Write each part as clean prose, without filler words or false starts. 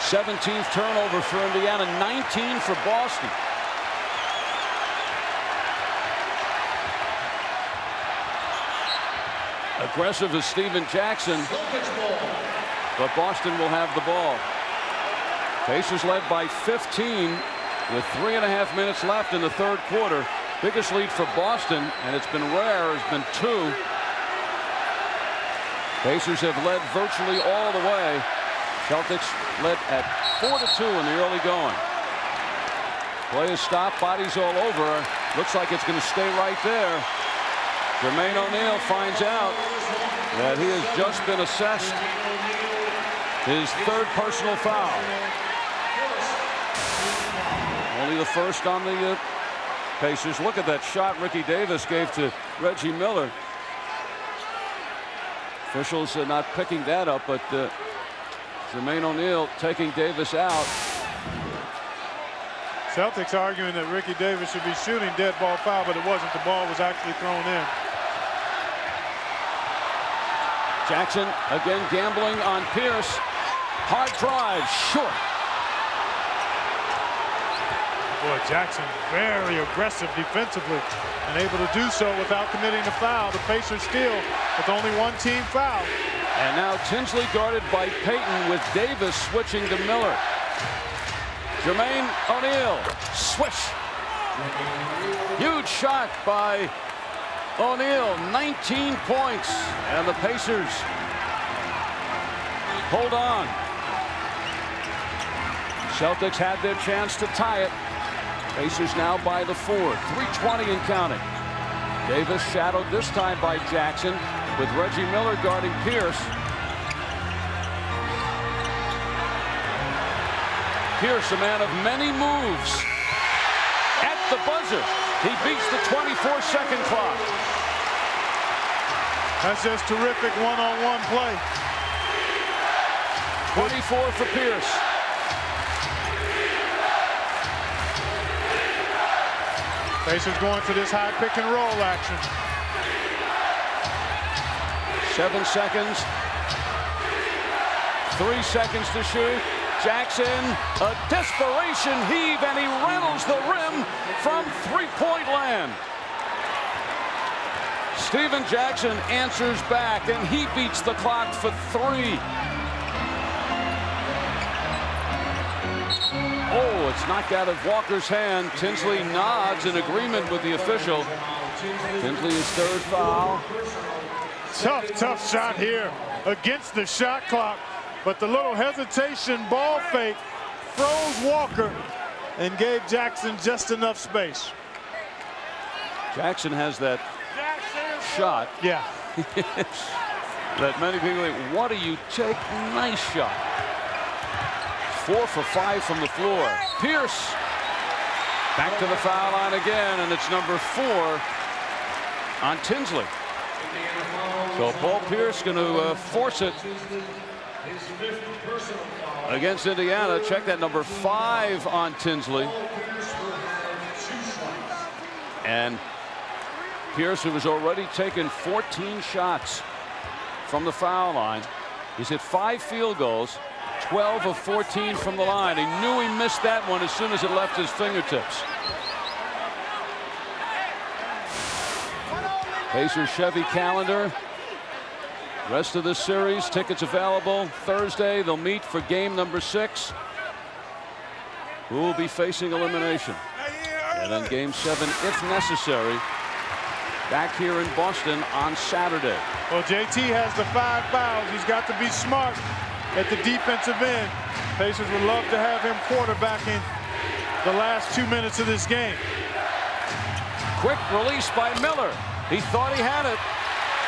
17th turnover for Indiana, 19 for Boston. Aggressive is Steven Jackson, but Boston will have the ball. Pacers led by 15 with 3.5 minutes left in the third quarter. Biggest lead for Boston, and it's been rare, has been 2. Pacers have led virtually all the way. Celtics led at 4-2 in the early going. Play is stopped, bodies all over. Looks like it's going to stay right there. Jermaine O'Neal finds out that he has just been assessed his 3rd personal foul. Only the first on the Pacers. Look at that shot Ricky Davis gave to Reggie Miller. Officials are not picking that up, but Jermaine O'Neal taking Davis out. Celtics arguing that Ricky Davis should be shooting dead ball foul, but it wasn't. The ball was actually thrown in. Jackson again gambling on Pierce. Hard drive, short. Boy, Jackson very aggressive defensively and able to do so without committing a foul. The Pacers steal with only 1 team foul. And now Tinsley guarded by Payton with Davis switching to Miller. Jermaine O'Neal, swish. Huge shot by O'Neal, 19 points, and the Pacers hold on. Celtics had their chance to tie it. Pacers now by the 4, 3:20 and counting. Davis shadowed this time by Jackson with Reggie Miller guarding Pierce. Pierce, a man of many moves. At the buzzer, he beats the 24-second clock. That's just terrific one-on-one play. 24 for Pierce. Pacers going for this high pick and roll action. 7 seconds. 3 seconds to shoot. Jackson, a desperation heave, and he rattles the rim from three-point land. Steven Jackson answers back, and he beats the clock for 3. Oh, it's knocked out of Walker's hand. Tinsley nods in agreement with the official. Tinsley's 3rd foul. Tough shot here against the shot clock. But the little hesitation ball fake froze Walker and gave Jackson just enough space. Jackson has that shot. Yeah. That many people think, what do you take? Nice shot. 4 for 5 from the floor. Pierce back to the foul line again, and it's number 4 on Tinsley. So Paul Pierce going to force it against Indiana. Check that, number 5 on Tinsley. And Pierce, who has already taken 14 shots from the foul line. He's hit 5 field goals, 12 of 14 from the line. He knew he missed that one as soon as it left his fingertips. Pacers Chevy calendar. Rest of this series, tickets available Thursday. They'll meet for game number 6. Who will be facing elimination? And then game 7, if necessary, back here in Boston on Saturday. Well, JT has the 5 fouls. He's got to be smart at the defensive end. Pacers would love to have him quarterbacking the last 2 minutes of this game. Quick release by Miller. He thought he had it.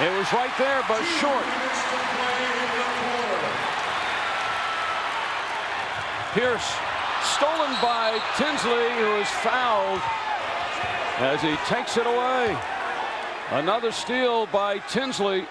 It was right there, but short. Pierce stolen by Tinsley, who is fouled as he takes it away. Another steal by Tinsley,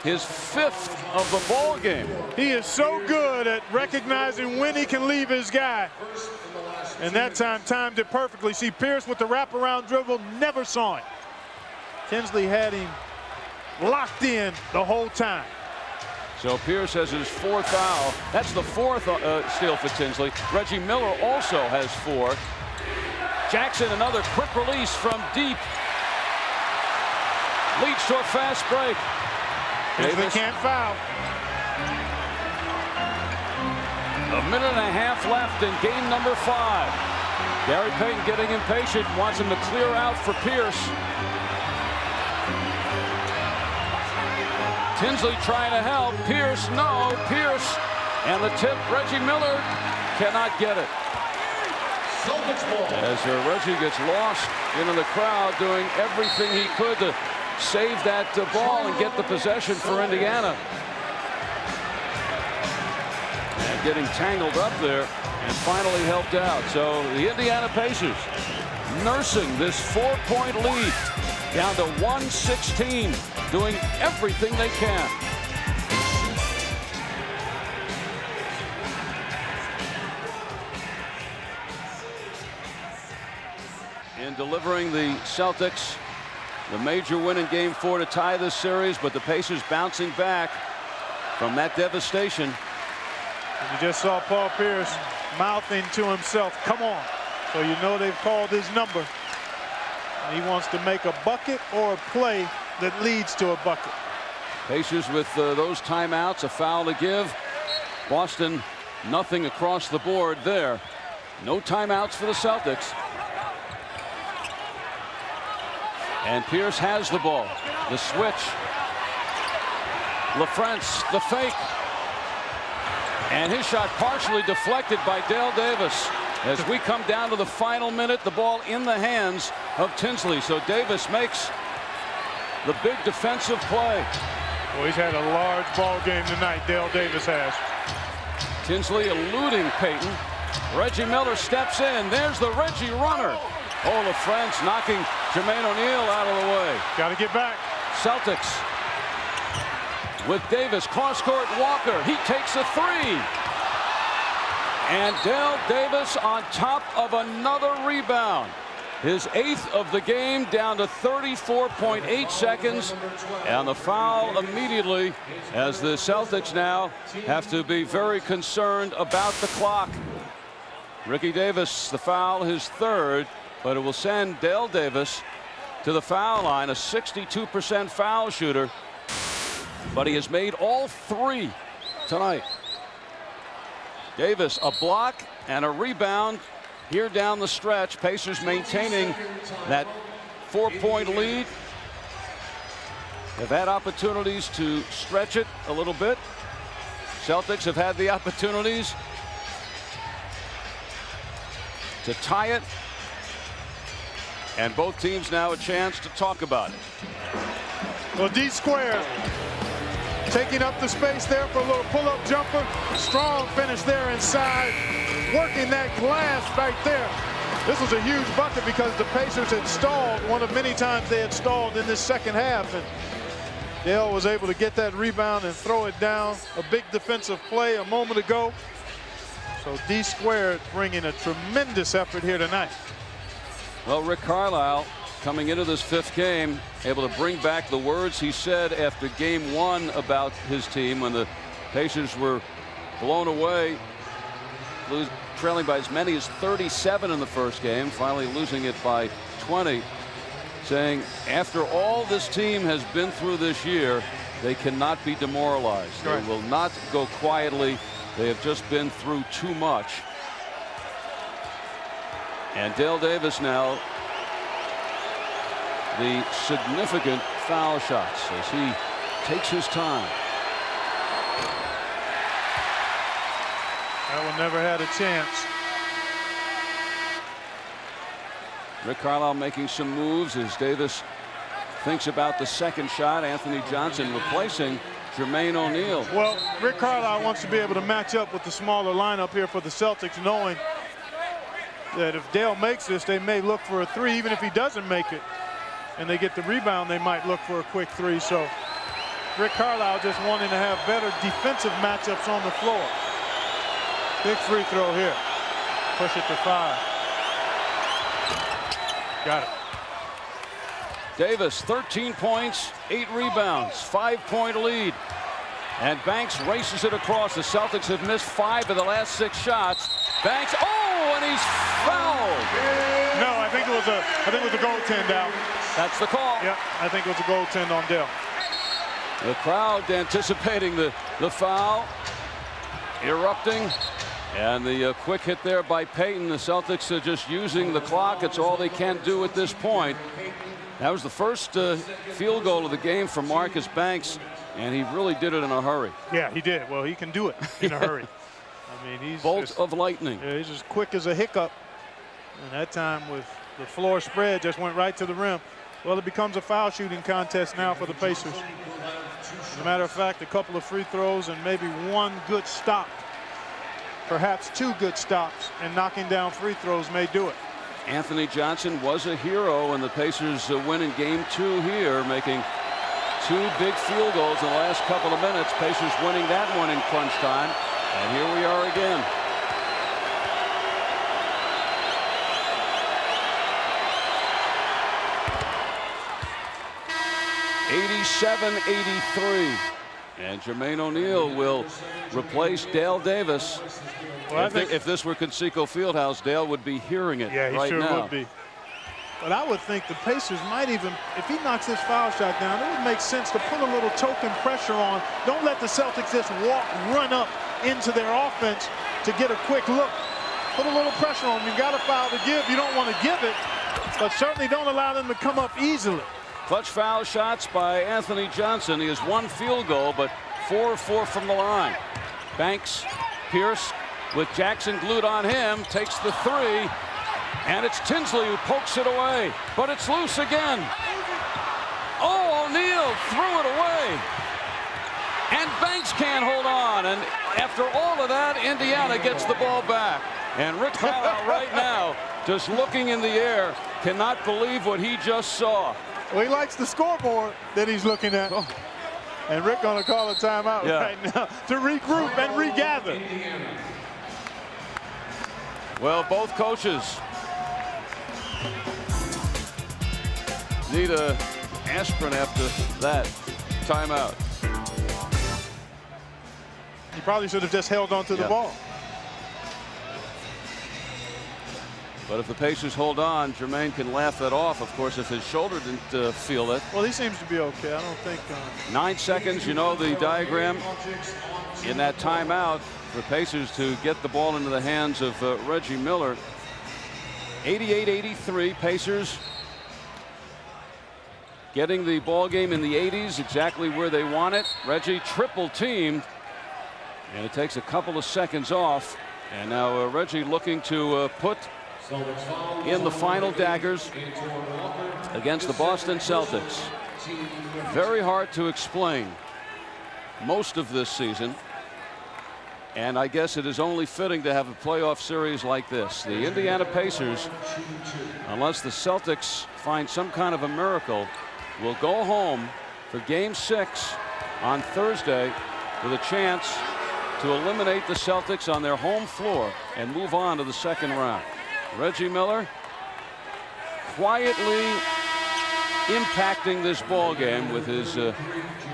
his 5th of the ball game. He is so good at recognizing when he can leave his guy. And that time timed it perfectly. See, Pierce with the wraparound dribble, never saw it. Tinsley had him locked in the whole time. So Pierce has his 4th foul. That's the 4th steal for Tinsley. Reggie Miller also has 4. Jackson, another quick release from deep. Leads to a fast break. Tinsley can't foul. A minute and a half left in game number 5. Gary Payton getting impatient, wants him to clear out for Pierce. Tinsley trying to help. Pierce, no. Pierce. And the tip, Reggie Miller cannot get it. As Reggie gets lost into the crowd, doing everything he could to save that ball and get the possession for Indiana. And getting tangled up there and finally helped out. So the Indiana Pacers nursing this 4-point lead down to 116, doing everything they can. In delivering the Celtics the major win in game 4 to tie this series, but the Pacers bouncing back from that devastation. You just saw Paul Pierce mouthing to himself, come on. So you know they've called his number. He wants to make a bucket or a play that leads to a bucket. Pacers with those timeouts, a foul to give. Boston, nothing across the board there. No timeouts for the Celtics. And Pierce has the ball. The switch. LaFrance, the fake. And his shot partially deflected by Dale Davis. As we come down to the final minute, the ball in the hands of Tinsley. So Davis makes the big defensive play. Well, he's had a large ball game tonight, Dale Davis has. Tinsley eluding Payton. Reggie Miller steps in. There's the Reggie runner. Oh, LaFrance knocking Jermaine O'Neal out of the way. Got to get back. Celtics with Davis, cross-court Walker. He takes a 3. And Dale Davis on top of another rebound. His 8th of the game, down to 34.8 seconds. And the foul immediately, as the Celtics now have to be very concerned about the clock. Ricky Davis, the foul, his 3rd, but it will send Dale Davis to the foul line, a 62% foul shooter. But he has made all 3 tonight. Davis, a block and a rebound here down the stretch. Pacers maintaining that 4-point lead. Have had opportunities to stretch it a little bit. Celtics have had the opportunities to tie it. And both teams now a chance to talk about it. Well, D squared taking up the space there for a little pull-up jumper. Strong finish there inside, working that glass right there. This was a huge bucket because the Pacers had stalled, one of many times they had stalled in this second half, and Dale was able to get that rebound and throw it down. A big defensive play a moment ago. So D squared bringing a tremendous effort here tonight. Well, Rick Carlisle coming into this 5th game, able to bring back the words he said after game 1 about his team when the Pacers were blown away, trailing by as many as 37 in the first game, finally losing it by 20, saying after all this team has been through this year, they cannot be demoralized. Right. They will not go quietly. They have just been through too much. And Dale Davis now, the significant foul shots as he takes his time. That one never had a chance. Rick Carlisle making some moves as Davis thinks about the second shot. Anthony Johnson replacing Jermaine O'Neal. Well, Rick Carlisle wants to be able to match up with the smaller lineup here for the Celtics, knowing that if Dale makes this, they may look for a 3. Even if he doesn't make it and they get the rebound, they might look for a quick 3. So Rick Carlisle just wanting to have better defensive matchups on the floor. Big free throw here. Push it to 5. Got it. Davis, 13 points, 8 rebounds, 5-point lead. And Banks races it across. The Celtics have missed 5 of the last 6 shots. Banks, oh, and he's fouled. No, I think it was a goaltend out. That's the call. Yeah, I think it was a goaltend on Dell. The crowd anticipating the foul, erupting, and the quick hit there by Payton. The Celtics are just using the clock. It's all they can do at this point. That was the first field goal of the game for Marcus Banks, and he really did it in a hurry. Yeah, he did. Well, he can do it in a hurry. I mean, he's bolt just, of lightning. Yeah, he's as quick as a hiccup. And that time with the floor spread, just went right to the rim. Well, it becomes a foul shooting contest now for the Pacers. As a matter of fact, a couple of free throws and maybe one good stop, perhaps 2 good stops, and knocking down free throws may do it. Anthony Johnson was a hero, and the Pacers win in game 2 here, making 2 big field goals in the last couple of minutes. Pacers winning that one in crunch time. And here we are again. (87-83), and Jermaine O'Neal will replace Dale Davis. Well, if this were Conseco Fieldhouse, Dale would be hearing it right now. Yeah, he sure would be. But I would think the Pacers might even, if he knocks this foul shot down, it would make sense to put a little token pressure on. Don't let the Celtics just run up into their offense to get a quick look. Put a little pressure on them. You've got a foul to give. You don't want to give it, but certainly don't allow them to come up easily. Clutch foul shots by Anthony Johnson. He has 1 field goal, but 4 of 4 from the line. Banks, Pierce, with Jackson glued on him, takes the 3. And it's Tinsley who pokes it away, but it's loose again. Oh, O'Neal threw it away. And Banks can't hold on. And after all of that, Indiana gets the ball back. And Rick Carlisle right now, just looking in the air, cannot believe what he just saw. Well, he likes the scoreboard that he's looking at. Oh. And Rick gonna call a timeout right now to regroup and regather. Well, both coaches need a aspirin after that timeout. He probably should have just held on to the ball. But if the Pacers hold on, Jermaine can laugh that off. Of course, if his shoulder didn't feel it. Well, he seems to be okay. I don't think. 9 seconds, you know the diagram. In that timeout, for Pacers to get the ball into the hands of Reggie Miller. 88-83, Pacers getting the ball game in the 80s, exactly where they want it. Reggie triple teamed, and it takes a couple of seconds off. And now Reggie looking to put in the final daggers against the Boston Celtics. Very hard to explain most of this season. And I guess it is only fitting to have a playoff series like this. The Indiana Pacers, unless the Celtics find some kind of a miracle, will go home for game 6 on Thursday with a chance to eliminate the Celtics on their home floor and move on to the second round. Reggie Miller quietly impacting this ball game with his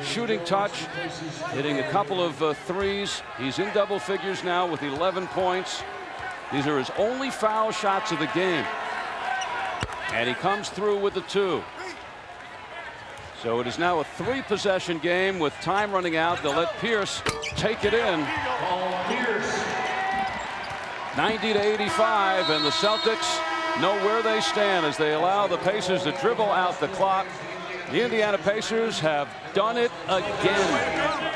shooting touch, hitting a couple of threes. He's in double figures now with 11 points. These are his only foul shots of the game, and he comes through with the 2. So it is now a 3-possession game with time running out. They'll let Pierce take it in. 90-85, and the Celtics know where they stand as they allow the Pacers to dribble out the clock. The Indiana Pacers have done it again.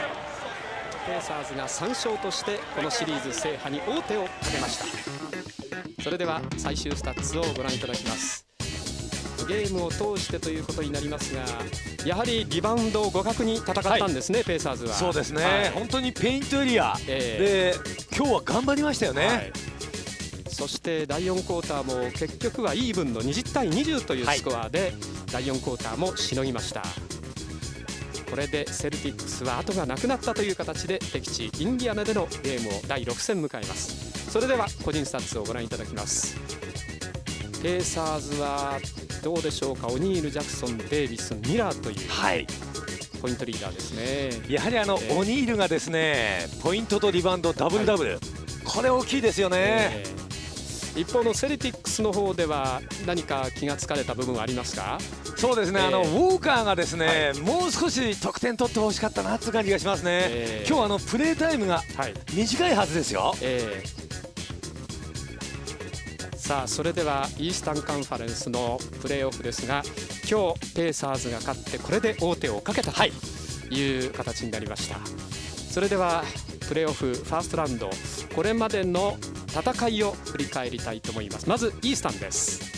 ペーサーズが3勝としてこのシリーズ制覇に王手をかけました。それでは最終スタッツをご覧いただきます。ゲームを通してということになりますが、やはりリバウンドを互角に戦ったんですね、ペーサーズは。そうですね、本当にペイントエリアで今日は頑張りましたよね。そして第4クォーターも結局はイーブンの20対20というスコアで第4クォーターもしのぎました。これでセルティックスは後がなくなったという形で敵地インディアナでのゲームを第6戦迎えます。それでは個人スタッツをご覧いただきます。ペーサーズはどうでしょうか。オニール、ジャクソン、デイビス、ミラーという、ポイントリーダーですね。やはりオニールがですねポイントとリバウンドダブルダブル、これ大きいですよね。一方のセルティックスの方では何か気がつかれた部分はありますか？そうですね、ウォーカーがですね、もう少し得点取ってほしかったなという感じがしますね。今日プレータイムが短いはずですよ。さあそれではイースタンカンファレンスのプレーオフですが、今日ペーサーズが勝ってこれで王手をかけたという形になりました。それではプレーオフファーストラウンド、これまでの戦いを振り返りたいと思います。まずイースタンです。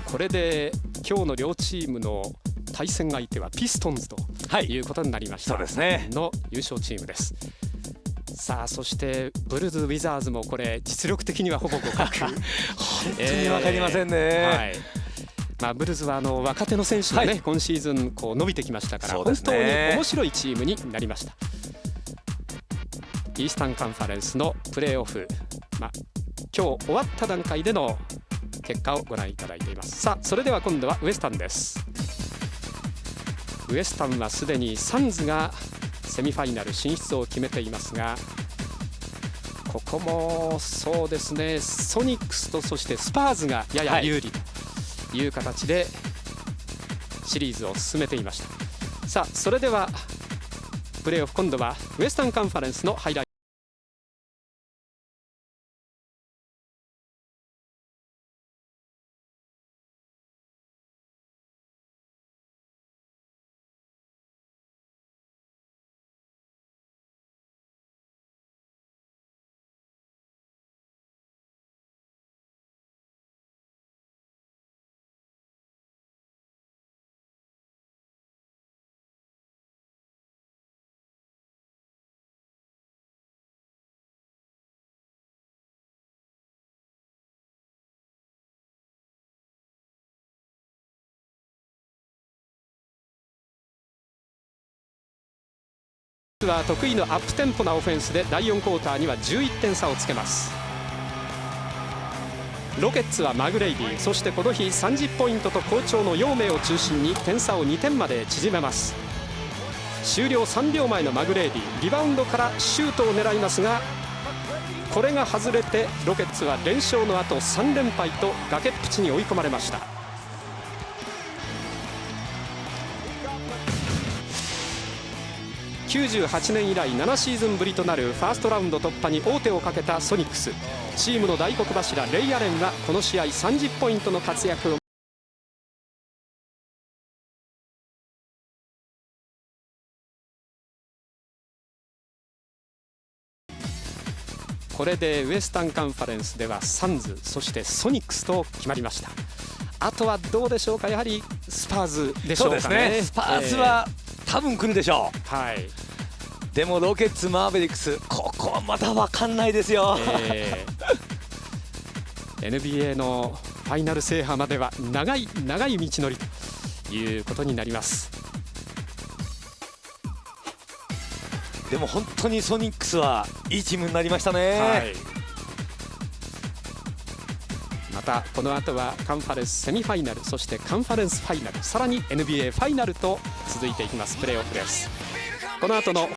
これで今日の両チームの対戦相手はピストンズということになりました、の優勝チームです。さあそしてブルズ・ウィザーズもこれ実力的にはほぼ互角本当に分かりませんね。ブルズは若手の選手がね、今シーズンこう伸びてきましたから、本当に面白いチームになりました。イースタンカンファレンスのプレーオフ、今日終わった段階での結果をご覧いただいています。さあそれでは今度はウエスタンです。ウエスタンはすでにサンズがセミファイナル進出を決めていますが、ここもそうですね、ソニックスとそしてスパーズがやや有利という形でシリーズを進めていました。さあそれではプレーオフ、今度はウエスタンカンファレンスのハイライト。は得意のアップテンポなオフェンスで第4クォーターには11点差をつけます。ロケッツはマグレイディ、そしてこの日30ポイントと好調の陽明を中心に点差を2点まで縮めます。終了3秒前のマグレイディ、リバウンドからシュートを狙いますが、これが外れてロケッツは連勝の後3連敗と崖っぷちに追い込まれました。98年以来7シーズンぶりとなるファーストラウンド突破に王手をかけたソニックス。チームの大黒柱レイ・アレンはこの試合30ポイントの活躍をこれでウエスタンカンファレンスではサンズ、そしてソニックスと決まりました。あとはどうでしょうか、やはりスパーズでしょうかね。スパーズは多分来るでしょう。でもロケッツ、マーベリックス、ここはまだ分かんないですよ。NBA のファイナル制覇までは長い長い道のりということになります。でも本当にソニックスはいいチームになりましたね。またこの後はカンファレンスセミファイナル、そしてカンファレンスファイナル、さらに NBA ファイナルと続いていきます。プレーオフです。この後の